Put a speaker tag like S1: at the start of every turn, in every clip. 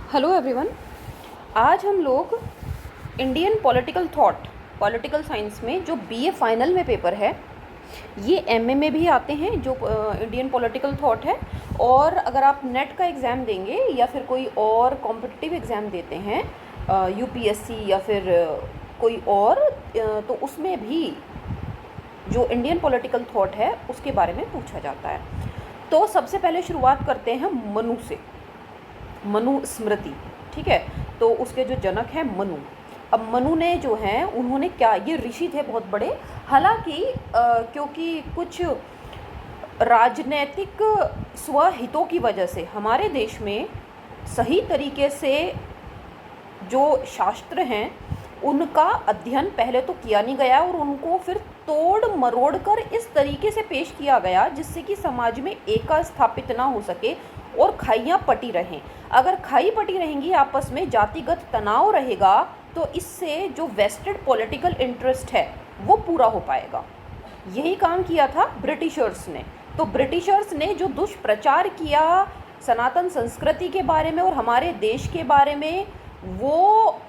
S1: Hello everyone. आज हम लोग Indian political thought, political science में जो बीए फाइनल में पेपर है, ये एमए में भी आते हैं जो इंडियन पॉलिटिकल थॉट है। और अगर आप नेट का एग्ज़ाम देंगे या फिर कोई और कॉम्पिटिटिव एग्ज़ाम देते हैं, यूपीएससी या फिर कोई और, तो उसमें भी जो इंडियन पॉलिटिकल थॉट है उसके बारे में पूछा जाता है। तो सबसे पहले शुरुआत करते हैं मनु से, मनु स्मृति। ठीक है, तो उसके जो जनक हैं मनु। अब मनु ने जो हैं उन्होंने क्या, ये ऋषि थे बहुत बड़े। हालांकि क्योंकि कुछ राजनैतिक स्वहितों की वजह से हमारे देश में सही तरीके से जो शास्त्र हैं उनका अध्ययन पहले तो किया नहीं गया और उनको फिर तोड़ मरोड़ कर इस तरीके से पेश किया गया जिससे कि समाज में एका स्थापित ना हो सके और खाइयाँ पटी रहें। अगर खाई पटी रहेंगी, आपस में जातिगत तनाव रहेगा, तो इससे जो वेस्टेड पॉलिटिकल इंटरेस्ट है वो पूरा हो पाएगा। यही काम किया था ब्रिटिशर्स ने। तो ब्रिटिशर्स ने जो दुष्प्रचार किया सनातन संस्कृति के बारे में और हमारे देश के बारे में, वो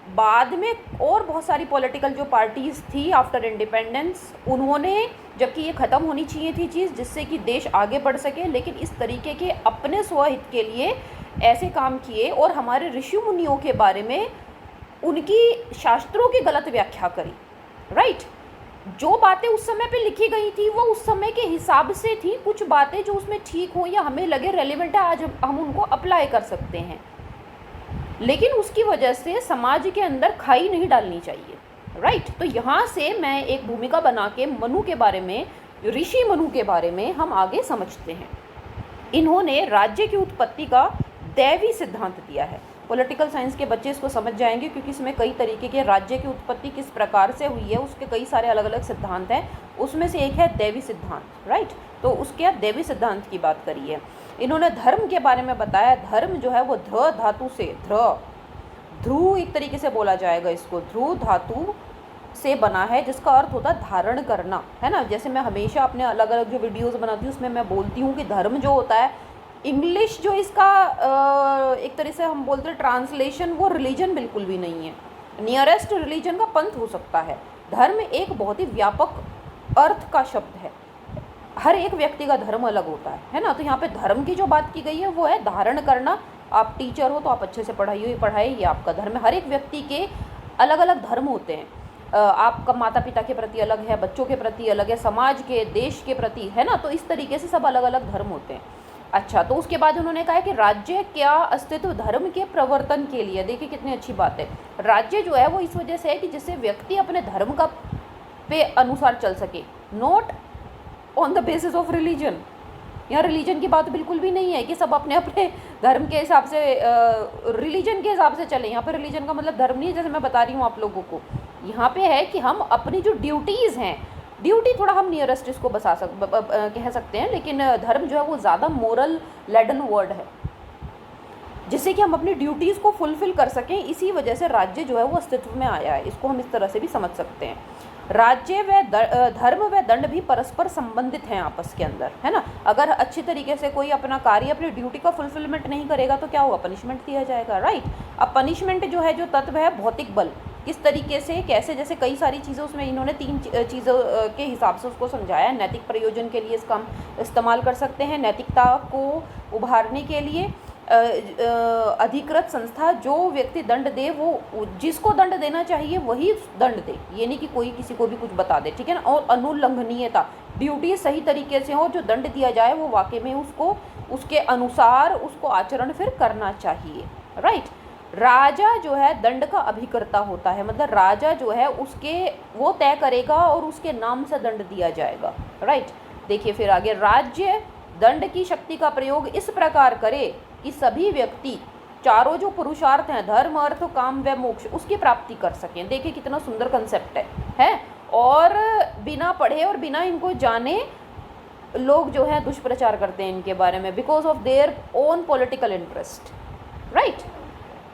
S1: बाद में और बहुत सारी पॉलिटिकल जो पार्टीज़ थी आफ्टर इंडिपेंडेंस, उन्होंने, जबकि ये ख़त्म होनी चाहिए थी चीज़ जिससे कि देश आगे बढ़ सके, लेकिन इस तरीके के अपने स्वहित के लिए ऐसे काम किए और हमारे ऋषि मुनियों के बारे में उनकी शास्त्रों की गलत व्याख्या करी। राइट, जो बातें उस समय पे लिखी गई थी वो उस समय के हिसाब से थी। कुछ बातें जो उसमें ठीक हो या हमें लगे रेलिवेंट है, आज हम उनको अप्लाई कर सकते हैं, लेकिन उसकी वजह से समाज के अंदर खाई नहीं डालनी चाहिए। राइट, तो यहाँ से मैं एक भूमिका बना के मनु के बारे में, ऋषि मनु के बारे में हम आगे समझते हैं। इन्होंने राज्य की उत्पत्ति का दैवी सिद्धांत दिया है। पॉलिटिकल साइंस के बच्चे इसको समझ जाएंगे क्योंकि इसमें कई तरीके के राज्य की उत्पत्ति किस प्रकार से हुई है उसके कई सारे अलग अलग सिद्धांत हैं। उसमें से एक है दैवी सिद्धांत। राइट, तो उसके दैवी सिद्धांत की बात करी है। इन्होंने धर्म के बारे में बताया। धर्म जो है वो ध्र धातु से, ध्रुव एक तरीके से बोला जाएगा इसको, ध्रुव धातु से बना है जिसका अर्थ होता है धारण करना, है ना। जैसे मैं हमेशा अपने अलग अलग जो वीडियोस बनाती हूँ उसमें मैं बोलती हूँ कि धर्म जो होता है, इंग्लिश जो इसका एक तरह से हम बोलते हैं ट्रांसलेशन, वो रिलीजन बिल्कुल भी नहीं है। नियरेस्ट रिलीजन का पंथ हो सकता है। धर्म एक बहुत ही व्यापक अर्थ का शब्द है। हर एक व्यक्ति का धर्म अलग होता है ना। तो यहाँ पे धर्म की जो बात की गई है वो है धारण करना। आप टीचर हो तो आप अच्छे से पढ़ाइए, ये आपका धर्म है। हर एक व्यक्ति के अलग अलग धर्म होते हैं। आपका माता पिता के प्रति अलग है, बच्चों के प्रति अलग है, समाज के, देश के प्रति, है ना। तो इस तरीके से सब अलग अलग धर्म होते हैं। अच्छा, तो उसके बाद उन्होंने कहा कि राज्य क्या अस्तित्व धर्म के प्रवर्तन के लिए। देखिए कितनी अच्छी बात है। राज्य जो है वो इस वजह से है कि जिससे व्यक्ति अपने धर्म का पे अनुसार चल सके, not on the basis of religion. यहाँ रिलीजन की बात बिल्कुल भी नहीं है कि सब अपने अपने धर्म के हिसाब से, रिलीजन के हिसाब से चले। यहाँ पे रिलीजन का मतलब धर्म नहीं है, जैसे मैं बता रही हूँ आप लोगों को। यहाँ पे है कि हम अपनी जो ड्यूटीज़ हैं, ड्यूटी थोड़ा हम नियरेस्ट इसको कह सकते हैं, लेकिन धर्म जो है वो ज़्यादा मोरल लेडन वर्ड है जिससे कि हम अपनी ड्यूटीज़ को फुलफिल कर सकें। इसी वजह से राज्य जो है वो अस्तित्व में आया है। इसको हम इस तरह से भी समझ सकते हैं। राज्य व धर्म व दंड भी परस्पर संबंधित हैं आपस के अंदर, है ना। अगर अच्छी तरीके से कोई अपना कार्य, अपनी ड्यूटी का फुलफिलमेंट नहीं करेगा तो क्या होगा, पनिशमेंट दिया जाएगा। राइट, अब पनिशमेंट जो है, जो तत्व है भौतिक बल, किस तरीके से, कैसे, जैसे कई सारी चीज़ें उसमें इन्होंने 3 चीज़ों के हिसाब से उसको समझाया। नैतिक प्रयोजन के लिए इसका हम इस्तेमाल कर सकते हैं, नैतिकता को उभारने के लिए। अधिकृत संस्था जो व्यक्ति दंड दे, वो जिसको दंड देना चाहिए वही दंड दे, ये नहीं कि कोई किसी को भी कुछ बता दे, ठीक है ना। और अनुल्लंघनीयता, ड्यूटी सही तरीके से हो, जो दंड दिया जाए वो वाकई में उसको, उसके अनुसार उसको आचरण फिर करना चाहिए। राइट, राजा जो है दंड का अभिकर्ता होता है, मतलब राजा जो है उसके, वो तय करेगा और उसके नाम से दंड दिया जाएगा। राइट, देखिए फिर आगे, राज्य दंड की शक्ति का प्रयोग इस प्रकार करे कि सभी व्यक्ति चारों जो पुरुषार्थ हैं, धर्म, अर्थ, काम व मोक्ष, उसकी प्राप्ति कर सकें। देखिए कितना सुंदर कंसेप्ट है। और बिना पढ़े और बिना इनको जाने लोग जो है दुष्प्रचार करते हैं इनके बारे में, because of their own political interest. Right,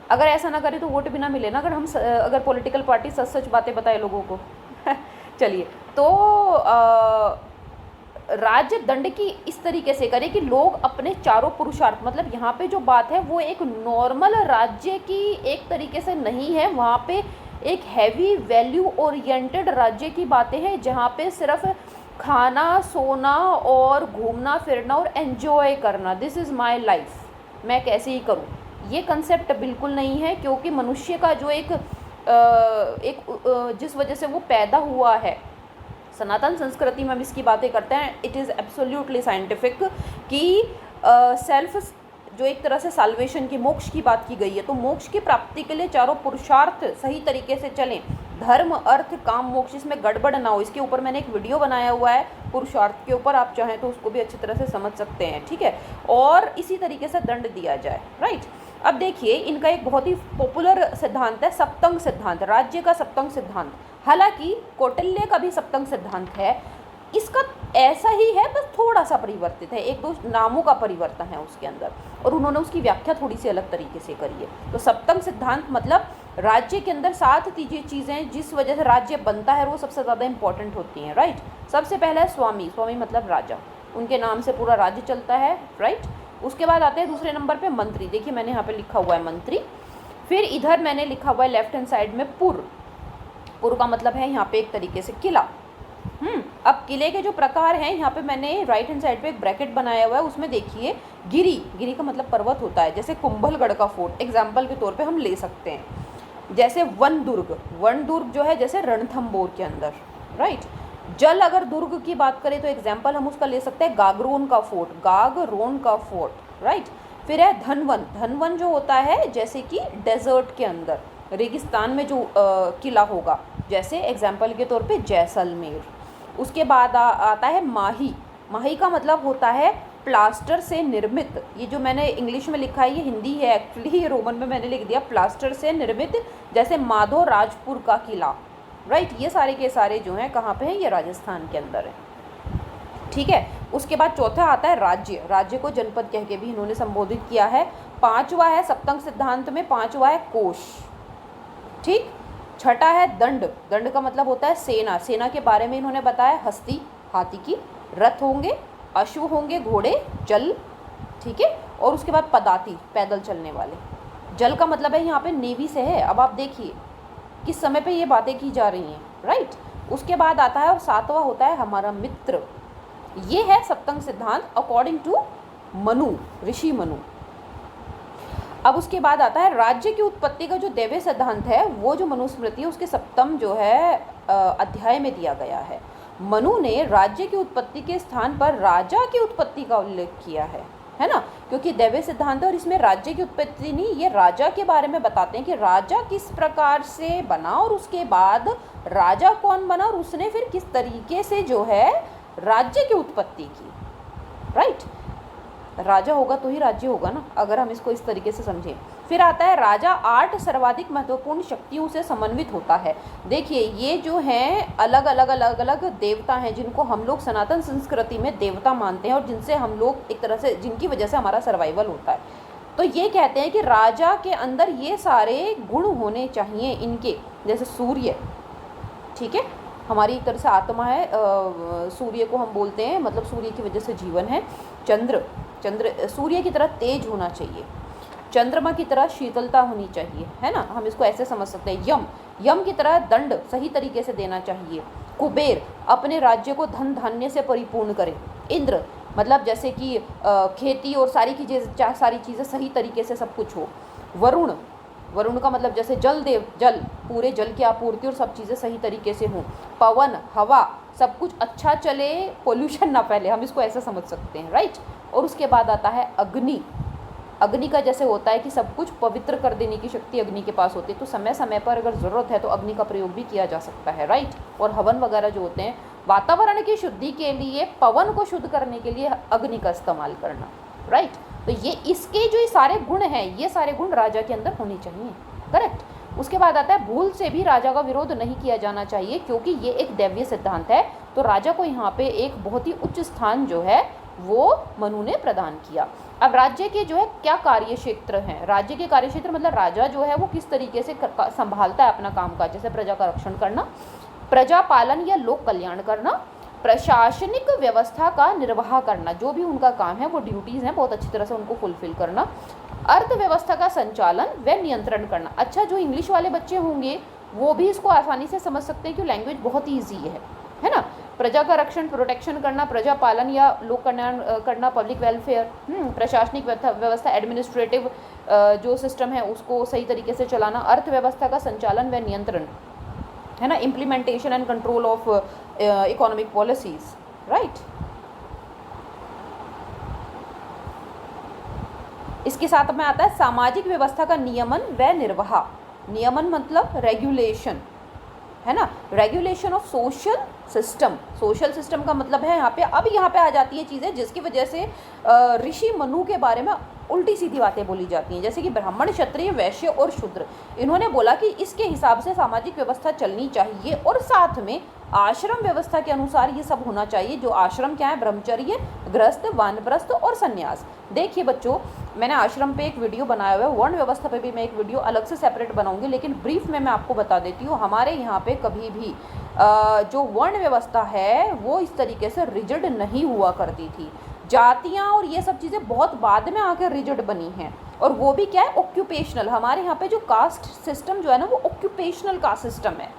S1: अगर ऐसा ना करें तो वोट भी ना मिले ना, अगर पॉलिटिकल पार्टी सच सच बातें बताए लोगों को। चलिए, तो राज्य दंड की इस तरीके से करे कि लोग अपने चारों पुरुषार्थ, मतलब यहाँ पे जो बात है वो एक नॉर्मल राज्य की एक तरीके से नहीं है, वहाँ पे एक हैवी वैल्यू ओरिएंटेड राज्य की बातें हैं, जहाँ पे सिर्फ खाना, सोना और घूमना फिरना और एन्जॉय करना, दिस इज़ माई लाइफ, मैं कैसे ही करूँ, ये कंसेप्ट बिल्कुल नहीं है। क्योंकि मनुष्य का जो जिस वजह से वो पैदा हुआ है, सनातन संस्कृति में हम इसकी बातें करते हैं, इट इज़ एब्सोल्युटली साइंटिफिक कि सेल्फ जो एक तरह से साल्वेशन की, मोक्ष की बात की गई है, तो मोक्ष की प्राप्ति के लिए चारों पुरुषार्थ सही तरीके से चलें, धर्म अर्थ काम मोक्ष, इसमें गड़बड़ ना हो। इसके ऊपर मैंने एक वीडियो बनाया हुआ है पुरुषार्थ के ऊपर, आप चाहें तो उसको भी अच्छी तरह से समझ सकते हैं, ठीक है। और इसी तरीके से दंड दिया जाए, राइट। अब देखिए इनका एक बहुत ही पॉपुलर सिद्धांत है सप्तंग सिद्धांत, राज्य का सप्तंग सिद्धांत। हालांकि कौटिल्य का भी सप्तंग सिद्धांत है, इसका ऐसा ही है, बस थोड़ा सा परिवर्तित है, एक दो नामों का परिवर्तन है उसके अंदर, और उन्होंने उसकी व्याख्या थोड़ी सी अलग तरीके से करी है। तो सप्तम सिद्धांत मतलब राज्य के अंदर 7 चीज़ें जिस वजह से राज्य बनता है वो सबसे ज़्यादा इंपॉर्टेंट होती हैं, राइट। सबसे पहला है स्वामी, स्वामी मतलब राजा, उनके नाम से पूरा राज्य चलता है, राइट। उसके बाद आते हैं दूसरे नंबर पे मंत्री, देखिए मैंने यहाँ पे लिखा हुआ है मंत्री। फिर इधर मैंने लिखा हुआ है लेफ्ट हैंड साइड में पुर, पुर का मतलब है यहाँ पे एक तरीके से किला। अब किले के जो प्रकार हैं, यहाँ पे मैंने राइट हैंड साइड पे एक ब्रैकेट बनाया हुआ है, उसमें देखिए गिरी, गिरी का मतलब पर्वत होता है, जैसे कुंभलगढ़ का फोर्ट एग्जाम्पल के तौर पे हम ले सकते हैं। जैसे वन दुर्ग, वन दुर्ग जो है जैसे रणथंबोर के अंदर, राइट। जल अगर दुर्ग की बात करें तो एग्जाम्पल हम उसका ले सकते हैं गागरोन का फोर्ट, गागरोन का फोर्ट, राइट। फिर है धनवन, धनवन जो होता है जैसे कि डेजर्ट के अंदर रेगिस्तान में जो किला होगा, जैसे एग्जाम्पल के तौर पे जैसलमेर। उसके बाद आता है माही, माही का मतलब होता है प्लास्टर से निर्मित, ये जो मैंने इंग्लिश में लिखा है ये हिंदी है एक्चुअली, ये रोमन में मैंने लिख दिया, प्लास्टर से निर्मित, जैसे माधो राजपुर का किला, राइट। ये सारे के सारे जो हैं कहाँ पे हैं, ये राजस्थान के अंदर है, ठीक है। उसके बाद चौथा आता है राज्य, राज्य को जनपद कह के भी इन्होंने संबोधित किया है। पांचवा है सप्तंग सिद्धांत में, पांचवा है कोश, ठीक। छठा है दंड, दंड का मतलब होता है सेना, सेना के बारे में इन्होंने बताया, हस्ती हाथी की, रथ होंगे, अश्व होंगे घोड़े, जल, ठीक है। और उसके बाद पदाती पैदल चलने वाले, जल का मतलब है यहाँ पे नेवी से है। अब आप देखिए किस समय पे ये बातें की जा रही हैं, राइट। उसके बाद आता है और सातवां होता है हमारा मित्र, ये है सप्तंग सिद्धांत अकॉर्डिंग टू मनु, ऋषि मनु। अब उसके बाद आता है राज्य की उत्पत्ति का जो दैवीय सिद्धांत है, वो जो मनुस्मृति है उसके सप्तम जो है अध्याय में दिया गया है। मनु ने राज्य की उत्पत्ति के स्थान पर राजा की उत्पत्ति का उल्लेख किया है ना, क्योंकि दैवीय सिद्धांत है और इसमें राज्य की उत्पत्ति नहीं, ये राजा के बारे में बताते हैं कि राजा किस प्रकार से बना और उसके बाद राजा कौन बना और उसने फिर किस तरीके से जो है राज्य की उत्पत्ति की, राइट। राजा होगा तो ही राज्य होगा ना, अगर हम इसको इस तरीके से समझें। फिर आता है राजा 8 सर्वाधिक महत्वपूर्ण शक्तियों से समन्वित होता है। देखिए ये जो हैं अलग अलग देवता हैं जिनको हम लोग सनातन संस्कृति में देवता मानते हैं और जिनसे हम लोग एक तरह से, जिनकी वजह से हमारा सर्वाइवल होता है। तो ये कहते हैं कि राजा के अंदर ये सारे गुण होने चाहिए इनके, जैसे सूर्य, ठीक है, हमारी एक तरह से आत्मा है, सूर्य को हम बोलते हैं, मतलब सूर्य की वजह से जीवन है। चंद्र, चंद्र सूर्य की तरह तेज होना चाहिए, चंद्रमा की तरह शीतलता होनी चाहिए, है ना, हम इसको ऐसे समझ सकते हैं। यम, यम की तरह दंड सही तरीके से देना चाहिए। कुबेर अपने राज्य को धन धान्य से परिपूर्ण करे। इंद्र मतलब जैसे कि खेती और सारी चीज़ें सही तरीके से सब कुछ हो। वरुण, वरुण का मतलब जैसे जल देव, जल, पूरे जल की आपूर्ति और सब चीज़ें सही तरीके से हों। पवन, हवा, सब कुछ अच्छा चले, पोल्यूशन ना फैले, हम इसको ऐसे समझ सकते हैं, राइट। और उसके बाद आता है अग्नि, अग्नि का जैसे होता है कि सब कुछ पवित्र कर देने की शक्ति अग्नि के पास होती है, तो समय समय पर अगर ज़रूरत है तो अग्नि का प्रयोग भी किया जा सकता है, राइट। और हवन वगैरह जो होते हैं, वातावरण की शुद्धि के लिए, पवन को शुद्ध करने के लिए अग्नि का इस्तेमाल करना, राइट। तो ये इसके जो सारे गुण हैं, ये सारे गुण राजा के अंदर होने चाहिए, करेक्ट। उसके बाद आता है भूल से भी राजा का विरोध नहीं किया जाना चाहिए, क्योंकि ये एक दैवीय सिद्धांत है। तो राजा को यहाँ पे एक बहुत ही उच्च स्थान जो है वो मनु ने प्रदान किया। अब राज्य के जो है क्या कार्य क्षेत्र हैं, राज्य के कार्य क्षेत्र मतलब राजा जो है वो किस तरीके से संभालता है अपना काम काज, जैसे प्रजा का रक्षण करना, प्रजा पालन या लोक कल्याण करना, प्रशासनिक व्यवस्था का निर्वाह करना, जो भी उनका काम है वो ड्यूटीज़ हैं बहुत अच्छी तरह से उनको फुलफिल करना। अर्थव्यवस्था का संचालन व नियंत्रण करना। अच्छा, जो इंग्लिश वाले बच्चे होंगे वो भी इसको आसानी से समझ सकते हैं, क्योंकि लैंग्वेज बहुत ईजी है ना। प्रजा का रक्षण, प्रोटेक्शन करना, प्रजा पालन या लोक कल्याण करना, पब्लिक वेलफेयर, प्रशासनिक व्यवस्था, एडमिनिस्ट्रेटिव जो सिस्टम है उसको सही तरीके से चलाना, अर्थव्यवस्था का संचालन व नियंत्रण, है ना, implementation and control of economic policies, right. इसके साथ में आता है सामाजिक व्यवस्था का नियमन व निर्वाह। नियमन मतलब रेगुलेशन, है ना, regulation of social system. Social system का मतलब है यहाँ पे, अब यहाँ पे आ जाती है चीज़ें जिसकी वजह से ऋषि मनु के बारे में उल्टी सीधी बातें बोली जाती हैं, जैसे कि ब्राह्मण, क्षत्रिय, वैश्य और शूद्र। इन्होंने बोला कि इसके हिसाब से सामाजिक व्यवस्था चलनी चाहिए और साथ में आश्रम व्यवस्था के अनुसार ये सब होना चाहिए। जो आश्रम क्या है, ब्रह्मचर्य, गृहस्थ, वानप्रस्थ और संन्यास। देखिए बच्चों, मैंने आश्रम पे एक वीडियो बनाया हुआ है, वर्ण व्यवस्था पे भी मैं एक वीडियो अलग से सेपरेट बनाऊंगी, लेकिन ब्रीफ में मैं आपको बता देती हूँ, हमारे यहाँ पे कभी भी जो वर्ण व्यवस्था है वो इस तरीके से रिजिड नहीं हुआ करती थी। जातियाँ और ये सब चीज़ें बहुत बाद में आकर रिजिड बनी हैं, और वो भी क्या है, ऑक्यूपेशनल। हमारे यहाँ पे जो कास्ट सिस्टम जो है ना वो ऑक्यूपेशनल कास्ट सिस्टम है।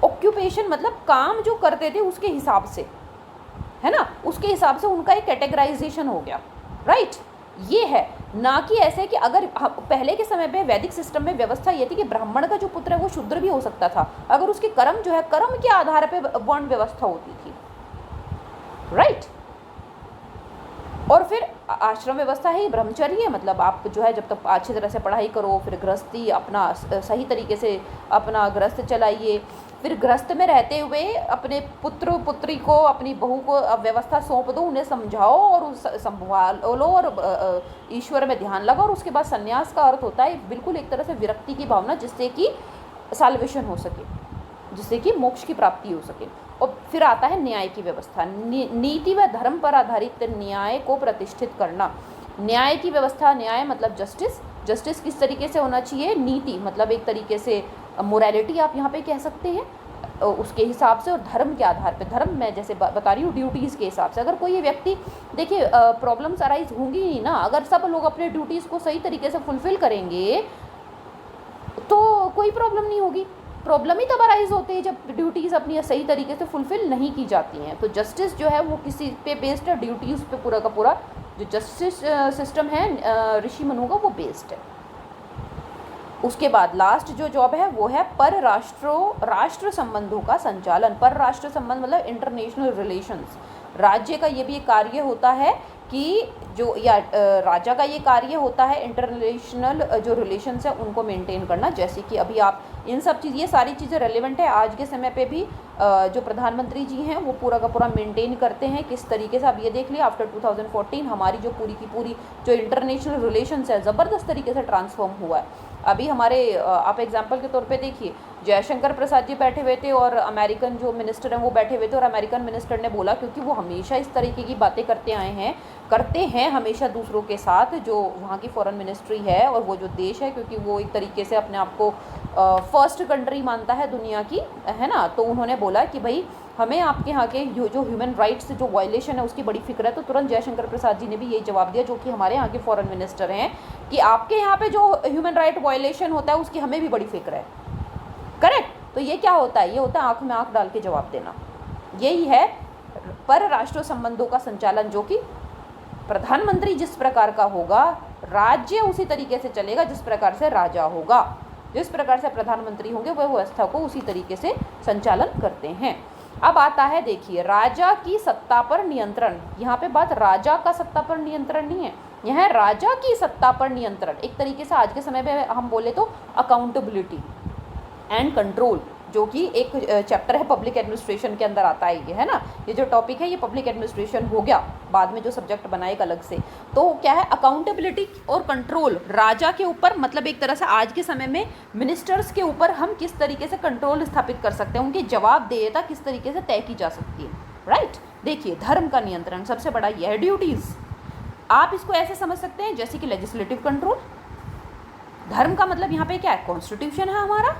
S1: ऑक्यूपेशन मतलब काम जो करते थे उसके हिसाब से, है ना, उसके हिसाब से उनका एक कैटेगराइजेशन हो गया, राइट। ये है ना कि ऐसे कि अगर पहले के समय पे वैदिक सिस्टम में व्यवस्था ये थी कि ब्राह्मण का जो पुत्र है वो शूद्र भी हो सकता था, अगर उसके कर्म जो है, कर्म के आधार पे वर्ण व्यवस्था होती थी, राइट। और फिर आश्रम व्यवस्था है ब्रह्मचर्य, मतलब आप जो है जब तक अच्छी तरह से पढ़ाई करो, फिर गृहस्थी अपना सही तरीके से अपना गृहस्थ चलाइए, फिर गृहस्थ में रहते हुए अपने पुत्र पुत्री को, अपनी बहू को व्यवस्था सौंप दो, उन्हें समझाओ और संभालो और ईश्वर में ध्यान लगाओ। और उसके बाद संन्यास का अर्थ होता है बिल्कुल एक तरह से विरक्ति की भावना, जिससे कि साल्वेशन हो सके, जिससे कि मोक्ष की प्राप्ति हो सके। और फिर आता है न्याय की व्यवस्था। नीति व धर्म पर आधारित न्याय को प्रतिष्ठित करना। न्याय की व्यवस्था, न्याय मतलब जस्टिस, जस्टिस किस तरीके से होना चाहिए, नीति मतलब एक तरीके से मोरालिटी आप यहाँ पे कह सकते हैं, उसके हिसाब से, और धर्म के आधार पे, धर्म मैं जैसे बता रही हूँ ड्यूटीज़ के हिसाब से। अगर कोई व्यक्ति, देखिए प्रॉब्लम्स अराइज होंगी ही ना, अगर सब लोग अपने ड्यूटीज़ को सही तरीके से फुलफिल करेंगे तो कोई प्रॉब्लम नहीं होगी। प्रॉब्लम ही तब अराइज होते हैं जब ड्यूटीज़ अपनी सही तरीके से फुलफिल नहीं की जाती हैं। तो जस्टिस जो है वो किसी पे बेस्ड है, ड्यूटीज़ पे पूरा का पूरा जो जस्टिस सिस्टम है ऋषि मनु का वो बेस्ड है। उसके बाद लास्ट जो जॉब है वो है राष्ट्र संबंधों का संचालन। पर राष्ट्र संबंध मतलब इंटरनेशनल रिलेशंस। राज्य का ये भी एक कार्य होता है कि जो, या राजा का ये कार्य होता है इंटरनेशनल जो रिलेशंस है उनको मेंटेन करना। जैसे कि अभी आप इन सब चीज़, ये सारी चीज़ें रेलेवेंट है आज के समय पे भी, जो प्रधानमंत्री जी हैं वो पूरा का पूरा मेंटेन करते हैं किस तरीके से। आप ये देख लिया आफ्टर 2014 हमारी जो पूरी की पूरी जो इंटरनेशनल रिलेशंस है ज़बरदस्त तरीके से ट्रांसफॉर्म हुआ है। अभी हमारे आप एग्जांपल के तौर पे देखिए, जयशंकर प्रसाद जी बैठे हुए थे और अमेरिकन जो मिनिस्टर हैं वो बैठे हुए थे, और अमेरिकन मिनिस्टर ने बोला, क्योंकि वो हमेशा इस तरीके की बातें करते हैं हमेशा दूसरों के साथ, जो वहाँ की फॉरेन मिनिस्ट्री है और वो जो देश है, क्योंकि वो एक तरीके से अपने आप को फर्स्ट कंट्री मानता है दुनिया की, है ना। तो उन्होंने बोला कि भाई हमें आपके यहाँ के जो ह्यूमन राइट्स जो वायलेशन है उसकी बड़ी फिक्र है। तो तुरंत जयशंकर प्रसाद जी ने भी यही जवाब दिया, जो कि हमारे यहाँ के फॉरेन मिनिस्टर हैं, कि आपके यहाँ पे जो ह्यूमन राइट वायलेशन होता है उसकी हमें भी बड़ी फिक्र है। करेक्ट। तो ये क्या होता है, ये होता है आँख में आँख डाल के जवाब देना। यही है पर राष्ट्र संबंधों का संचालन, जो कि प्रधानमंत्री जिस प्रकार का होगा राज्य उसी तरीके से चलेगा जिस प्रकार से राजा होगा। जिस प्रकार से प्रधानमंत्री होंगे वह व्यवस्था को उसी तरीके से संचालन करते हैं। अब आता है, देखिए, राजा की सत्ता पर नियंत्रण। यहाँ पे बात राजा का सत्ता पर नियंत्रण नहीं है, यह है राजा की सत्ता पर नियंत्रण। एक तरीके से आज के समय में हम बोले तो अकाउंटेबिलिटी एंड कंट्रोल, जो कि एक चैप्टर है पब्लिक एडमिनिस्ट्रेशन के अंदर आता है, ये है ना। ये जो टॉपिक है ये पब्लिक एडमिनिस्ट्रेशन हो गया, बाद में जो सब्जेक्ट बनाएगा अलग से। तो क्या है, अकाउंटेबिलिटी और कंट्रोल राजा के ऊपर, मतलब एक तरह से आज के समय में मिनिस्टर्स के ऊपर हम किस तरीके से कंट्रोल स्थापित कर सकते हैं, उनकी जवाबदेहिता किस तरीके से तय की जा सकती है, राइट। देखिए, धर्म का नियंत्रण सबसे बड़ा यह है, ड्यूटीज़। आप इसको ऐसे समझ सकते हैं जैसे कि लेजिस्लेटिव कंट्रोल। धर्म का मतलब यहाँ पे क्या है, कॉन्स्टिट्यूशन है हमारा,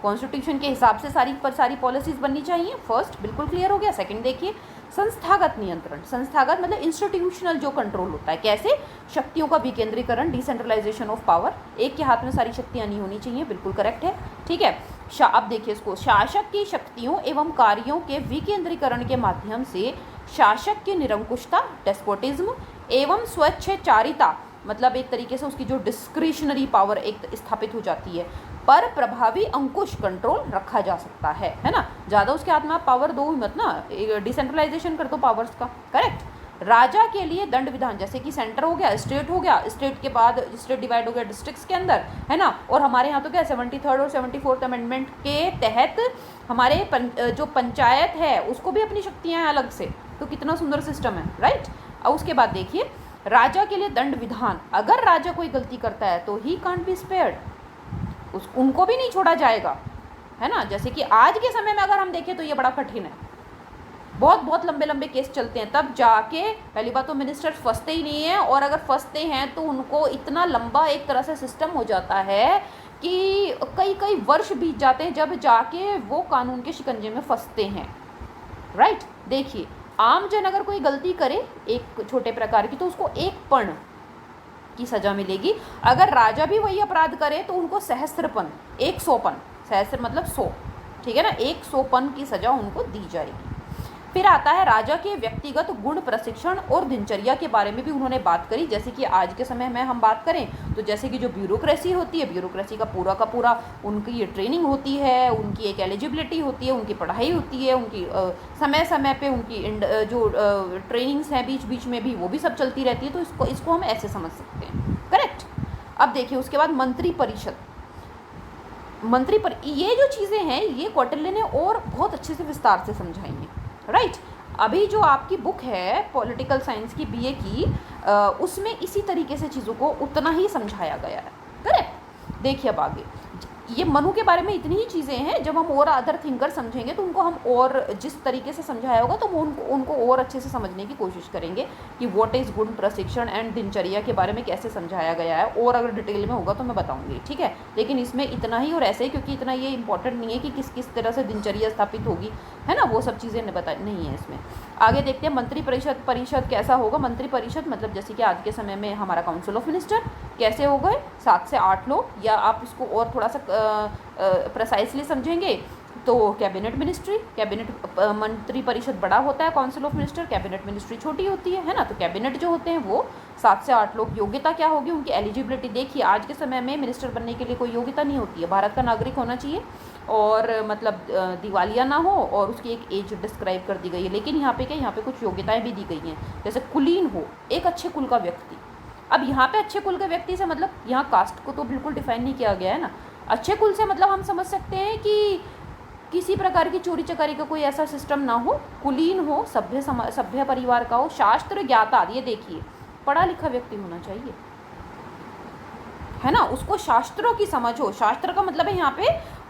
S1: कॉन्स्टिट्यूशन के हिसाब से सारी पॉलिसीज़ बननी चाहिए। फर्स्ट बिल्कुल क्लियर हो गया। सेकंड देखिए, संस्थागत नियंत्रण। संस्थागत मतलब इंस्टीट्यूशनल जो कंट्रोल होता है, कैसे? शक्तियों का विकेंद्रीकरण, डिसेंट्रलाइजेशन ऑफ पावर। एक के हाथ में सारी शक्तियाँ नहीं होनी चाहिए, बिल्कुल करेक्ट है। ठीक है, अब देखिए इसको, शासक की शक्तियों एवं कार्यों के विकेंद्रीकरण के माध्यम से शासक की निरंकुशता, डेस्पोटिज्म एवं स्वच्छेचारिता, मतलब एक तरीके से उसकी जो डिस्क्रिशनरी पावर एक स्थापित हो जाती है, पर प्रभावी अंकुश, कंट्रोल रखा जा सकता है ना। ज़्यादा उसके हाथ में आप पावर दो मत ना, डिसेंट्रलाइजेशन कर दो पावर्स का। करेक्ट। राजा के लिए दंड विधान, जैसे कि सेंटर हो गया, स्टेट हो गया, स्टेट के बाद स्टेट डिवाइड हो गया डिस्ट्रिक्ट्स के अंदर, है ना। और हमारे यहाँ तो क्या 73rd और 74th अमेंडमेंट के तहत हमारे जो पंचायत है उसको भी अपनी शक्तियाँ हैं अलग से। तो कितना सुंदर सिस्टम है, राइट। और उसके बाद देखिए, राजा के लिए दंड विधान, अगर राजा कोई गलती करता है तो ही कांट बी स्पेयर्ड, उनको भी नहीं छोड़ा जाएगा, है ना। जैसे कि आज के समय में अगर हम देखें तो ये बड़ा कठिन है, बहुत लंबे लंबे केस चलते हैं, तब जाके पहली बात तो मिनिस्टर्स फंसते ही नहीं हैं, और अगर फंसते हैं तो उनको इतना लंबा एक तरह से सिस्टम हो जाता है कि कई वर्ष बीत जाते हैं जब जाके वो कानून के शिकंजे में फंसते हैं, राइट। देखिए, आम जन अगर कोई गलती करे एक छोटे प्रकार की तो उसको 1 पर्ण की सज़ा मिलेगी। अगर राजा भी वही अपराध करे तो उनको सहस्त्रपन, 100 पन, सहस्त्र मतलब 100, ठीक है ना, 100 पन की सज़ा उनको दी जाएगी। फिर आता है राजा के व्यक्तिगत गुण, प्रशिक्षण और दिनचर्या के बारे में भी उन्होंने बात करी। जैसे कि आज के समय में हम बात करें तो जैसे कि जो ब्यूरोक्रेसी होती है, ब्यूरोक्रेसी का पूरा उनकी ये ट्रेनिंग होती है, उनकी एक एलिजिबिलिटी होती है, उनकी पढ़ाई होती है, उनकी समय समय पे उनकी जो ट्रेनिंग्स हैं बीच बीच में भी, वो भी सब चलती रहती है। तो इसको हम ऐसे समझ सकते हैं, करेक्ट। अब देखिए उसके बाद मंत्री परिषद, ये जो चीज़ें हैं ये कौटिल्य ने और बहुत अच्छे से विस्तार से समझाई हैं, राइट। अभी जो आपकी बुक है पॉलिटिकल साइंस की बीए की, उसमें इसी तरीके से चीज़ों को उतना ही समझाया गया है, करेक्ट। देखिए अब आगे, ये मनु के बारे में इतनी ही चीज़ें हैं, जब हम और अदर थिंकर समझेंगे तो उनको हम और जिस तरीके से समझाया होगा तो उनको और अच्छे से समझने की कोशिश करेंगे कि व्हाट इज़ गुण, प्रशिक्षण एंड दिनचर्या के बारे में कैसे समझाया गया है। और अगर डिटेल में होगा तो मैं बताऊंगी, ठीक है। लेकिन इसमें इतना ही और ऐसे ही, क्योंकि इतना ये इंपॉर्टेंट नहीं है कि किस तरह से दिनचर्या स्थापित होगी, है ना, वो सब चीज़ें नहीं है इसमें। आगे देखते हैं मंत्री परिषद कैसा होगा। मंत्री परिषद मतलब जैसे कि आज के समय में हमारा काउंसिल ऑफ मिनिस्टर कैसे हो गए, 7 से 8 लोग, या आप इसको और थोड़ा सा प्रिसाइसली समझेंगे तो कैबिनेट मिनिस्ट्री, मंत्री परिषद बड़ा होता है, council of minister, cabinet ministry छोटी होती है ना। तो कैबिनेट जो होते हैं वो 7 से 8 लोग। योग्यता क्या होगी उनकी, एलिजिबिलिटी। देखिए आज के समय में मिनिस्टर बनने के लिए कोई योग्यता नहीं होती है, भारत का नागरिक होना चाहिए और मतलब दिवालिया ना हो, और उसकी एक एज डिस्क्राइब कर दी गई है। लेकिन यहाँ पे क्या, यहाँ पे कुछ योग्यताएं भी दी गई हैं, जैसे कुलीन हो, एक अच्छे कुल का व्यक्ति। अब यहाँ पे अच्छे कुल के व्यक्ति से मतलब यहाँ कास्ट को तो बिल्कुल डिफाइन नहीं किया गया है ना। अच्छे कुल से मतलब हम समझ सकते हैं कि किसी प्रकार की चोरी चकारी का कोई ऐसा सिस्टम ना हो, कुलीन हो, सभ्य परिवार का हो, शास्त्र ज्ञाता। ये देखिए पढ़ा लिखा व्यक्ति होना चाहिए, है ना, उसको शास्त्रों की समझ हो। शास्त्र का मतलब है यहाँ पे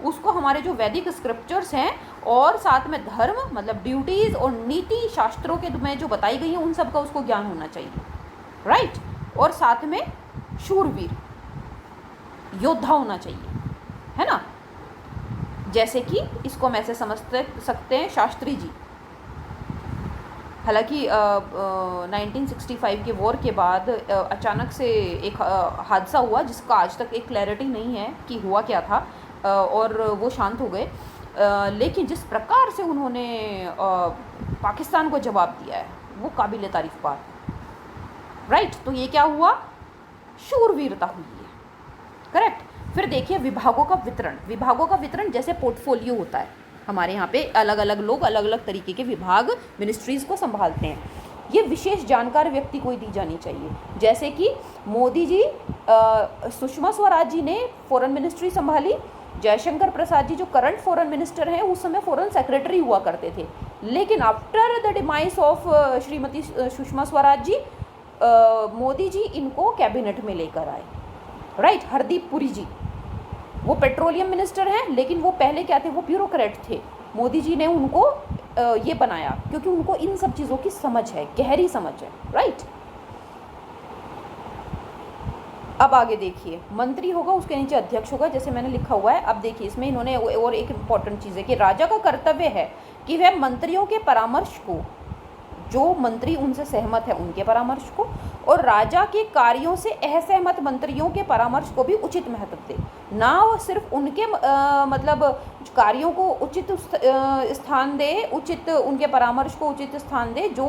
S1: उसको हमारे जो वैदिक स्क्रिप्चर्स हैं और साथ में धर्म मतलब ड्यूटीज़ और नीति शास्त्रों के में जो बताई गई हैं उन सब का उसको ज्ञान होना चाहिए, राइट। और साथ में शूरवीर योद्धा होना चाहिए, है ना। जैसे कि इसको हम ऐसे समझ सकते हैं, शास्त्री जी, हालांकि 1965 के वॉर के बाद अचानक से एक हादसा हुआ जिसका आज तक एक क्लैरिटी नहीं है कि हुआ क्या था, और वो शांत हो गए। लेकिन जिस प्रकार से उन्होंने पाकिस्तान को जवाब दिया है वो काबिल तारीफ बात, राइट। तो ये क्या हुआ, शूरवीरता हुई है, करेक्ट। फिर देखिए विभागों का वितरण जैसे पोर्टफोलियो होता है हमारे यहाँ पे, अलग अलग लोग अलग अलग तरीके के विभाग मिनिस्ट्रीज़ को संभालते हैं। ये विशेष जानकार व्यक्ति को ही दी जानी चाहिए। जैसे कि मोदी जी, सुषमा स्वराज जी ने फॉरेन मिनिस्ट्री संभाली, जयशंकर प्रसाद जी जो करंट फॉरेन मिनिस्टर हैं उस समय फॉरेन सेक्रेटरी हुआ करते थे। लेकिन after the demise of Shrimati Sushma Swaraj ji, Modi ji इनको कैबिनेट में लेकर आए, राइट। हरदीप पुरी जी वो पेट्रोलियम मिनिस्टर हैं, लेकिन वो पहले क्या थे, वो ब्यूरोक्रेट थे। मोदी जी ने उनको ये बनाया क्योंकि उनको इन सब चीज़ों की समझ है, गहरी समझ है, राइट। अब आगे देखिए, मंत्री होगा उसके नीचे अध्यक्ष होगा, जैसे मैंने लिखा हुआ है। अब देखिए इसमें इन्होंने और एक इम्पॉर्टेंट चीज़ है कि राजा का कर्तव्य है कि वह मंत्रियों के परामर्श को, जो मंत्री उनसे सहमत है उनके परामर्श को, और राजा के कार्यों से असहमत मंत्रियों के परामर्श को भी उचित महत्व दे। ना वो सिर्फ उनके मतलब कार्यों को उचित स्थान दे, उचित उनके परामर्श को उचित स्थान दे जो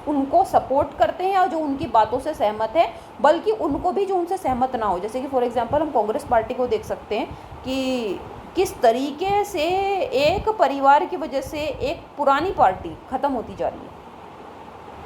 S1: उनको सपोर्ट करते हैं और जो उनकी बातों से सहमत है, बल्कि उनको भी जो उनसे सहमत ना हो। जैसे कि फॉर एग्जांपल हम कांग्रेस पार्टी को देख सकते हैं कि किस तरीके से एक परिवार की वजह से एक पुरानी पार्टी ख़त्म होती जा रही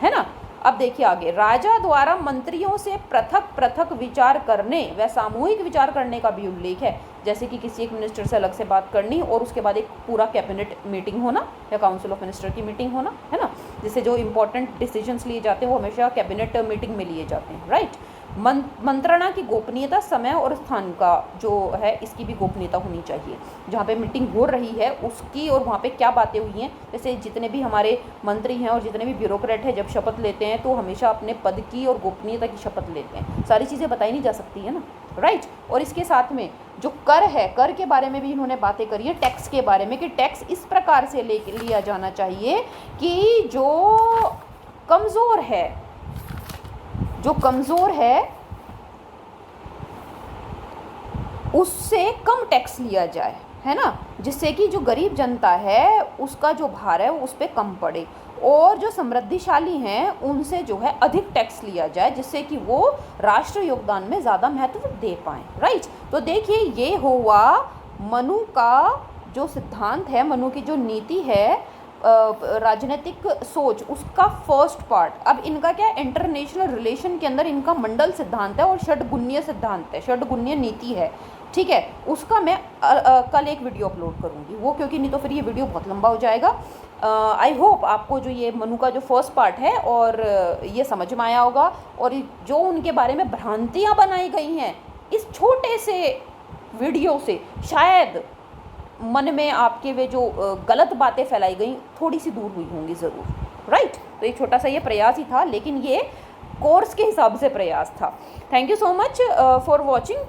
S1: है ना। अब देखिए आगे, राजा द्वारा मंत्रियों से पृथक पृथक विचार करने व सामूहिक विचार करने का भी उल्लेख है। जैसे कि किसी एक मिनिस्टर से अलग से बात करनी और उसके बाद एक पूरा कैबिनेट मीटिंग होना या काउंसिल ऑफ मिनिस्टर की मीटिंग होना, है ना, जिससे जो इंपॉर्टेंट डिसीजंस लिए जाते हैं वो हमेशा कैबिनेट मीटिंग में लिए जाते हैं, राइट। मंत्रणा की गोपनीयता, समय और स्थान का जो है इसकी भी गोपनीयता होनी चाहिए। जहाँ पे मीटिंग हो रही है उसकी और वहाँ पे क्या बातें हुई हैं, जैसे जितने भी हमारे मंत्री हैं और जितने भी ब्यूरोक्रेट हैं जब शपथ लेते हैं तो हमेशा अपने पद की और गोपनीयता की शपथ लेते हैं। सारी चीज़ें बताई नहीं जा सकती है ना, राइट। और इसके साथ में जो कर है, कर के बारे में भी इन्होंने बातें करी है, टैक्स के बारे में कि टैक्स इस प्रकार से लिया जाना चाहिए कि जो कमज़ोर है उससे कम टैक्स लिया जाए, है ना, जिससे कि जो गरीब जनता है उसका जो भार है वो उस पर कम पड़े, और जो समृद्धिशाली हैं उनसे जो है अधिक टैक्स लिया जाए, जिससे कि वो राष्ट्र योगदान में ज़्यादा महत्व दे पाएँ, राइट। तो देखिए ये हुआ मनु का जो सिद्धांत है, मनु की जो नीति है राजनीतिक सोच, उसका फर्स्ट पार्ट। अब इनका क्या, इंटरनेशनल रिलेशन के अंदर इनका मंडल सिद्धांत है और षड्गुण्य सिद्धांत है, षड्गुण्य नीति है, ठीक है। उसका मैं कल एक वीडियो अपलोड करूँगी वो, क्योंकि नहीं तो फिर ये वीडियो बहुत लंबा हो जाएगा। आई होप आपको जो ये मनु का जो फर्स्ट पार्ट है और ये समझ में आया होगा, और जो उनके बारे में भ्रांतियाँ बनाई गई हैं इस छोटे से वीडियो से शायद मन में आपके वे जो गलत बातें फैलाई गई थोड़ी सी दूर हुई होंगी ज़रूर, राइट। तो एक छोटा सा ये प्रयास ही था, लेकिन ये कोर्स के हिसाब से प्रयास था। Thank you so much for watching.